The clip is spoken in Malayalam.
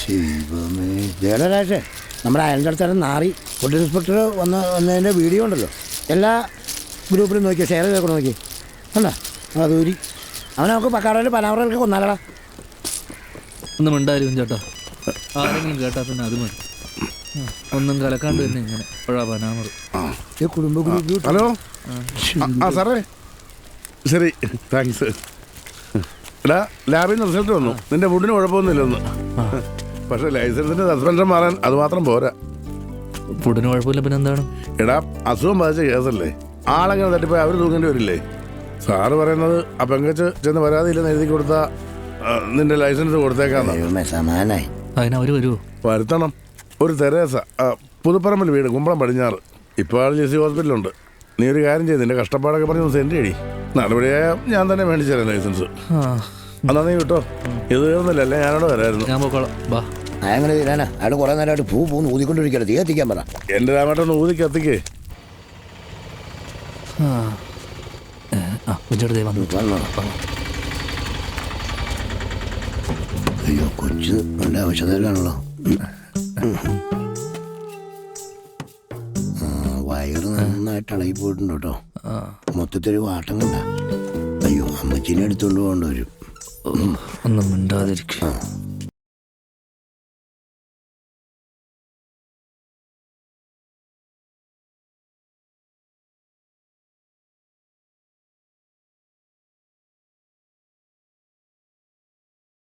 ശിവമേ ജയരാജേ, നമ്മുടെ അയലിൻ്റെ അടുത്ത് നാറി ഫുഡ് ഇൻസ്പെക്ടർ വന്നതിൻ്റെ വീഡിയോ ഉണ്ടല്ലോ, എല്ലാ ഗ്രൂപ്പിലും നോക്കിയോ, ഷെയർ ചെയ്തൊക്കെ നോക്കി അല്ല അതൂരി അവനെ നമുക്ക് പക്കാടയിൽ പനാവറൊക്കെ കൊന്നാലടാ. ഒന്നും ഉണ്ടായിരുന്നു ചേട്ടാ, ആരെങ്കിലും കേട്ടാ പിന്നെ അത് മതി. ഒന്നും കലക്കാണ്ട് തന്നെ ഇങ്ങനെ എപ്പോഴാ പനാമറ്. കുടുംബ ഗ്രൂപ്പ്. ഹലോ സാറേ, ശരി താങ്ക്സ്. എടാ ലാബിൽ നിന്ന് റിസൾട്ട് വന്നു, നിന്റെ ഫുഡിന് കുഴപ്പമൊന്നുമില്ലെന്ന്. പക്ഷെ ലൈസൻസിന്റെ സസ്പെൻഷൻ മാറാൻ അത് മാത്രം പോരാ. ഫുഡിന് കുഴപ്പമില്ല പിന്നെ എന്താണ്? എടാ അസുഖം ബാധിച്ച കേസല്ലേ, ആളെങ്ങനെ തട്ടിപ്പോയി അവർ തൂക്കേണ്ടി വരില്ലേ? സാറ് പറയുന്നത് ആ പെങ്കച്ച് ചെന്ന് പരാതിയില്ലെന്ന് എഴുതി കൊടുത്താ നിന്റെ ലൈസൻസ് കൊടുത്തേക്കാന്ന്. സമാനായി അതിനവര് വരുമോ? വരുത്തണം. ഒരു തെരേസ പുതുപ്പറമ്പിൽ വീട്, കുമ്പളം പടിഞ്ഞാറ്. ഇപ്പോൾ ആൾ ജെസി ഹോസ്പിറ്റലുണ്ട്. നീ ഒരു കാര്യം ചെയ്ത് നിന്റെ കഷ്ടപ്പാടൊക്കെ പറഞ്ഞ് സെൻഡ് ചെയ്യടി. നടപടിയായ ഞാൻ തന്നെ മേടിച്ചു തരാം ലൈസൻസ്. എന്നാ നീ കിട്ടോ, ഇത് തീർന്നില്ല, അല്ലേ ഞാനോട് വരായിരുന്നു. ഞാൻ പോക്കോളാം. ബാ. അങ്ങനെ തീരാനാ അയാൾ കുറെ നേരമായിട്ട് പൂന്ന് ഊതിക്കൊണ്ടിരിക്കരുത്, തീ എത്തിക്കാൻ പറ. എന്റെ രാമേട്ടൊന്ന് ഊതി കത്തിക്കേ. അയ്യോ കൊച്ചു നല്ല ആവശ്യത്തിലാണല്ലോ. വയറ് നന്നായിട്ട് ഇളകി പോയിട്ടുണ്ട് കേട്ടോ, മൊത്തത്തിൽ വാട്ടം കണ്ട. അയ്യോ അമ്മച്ചീനെ എടുത്തുകൊണ്ട് പോകേണ്ടി വരും. ഒന്നും മിണ്ടാതിരിക്കും.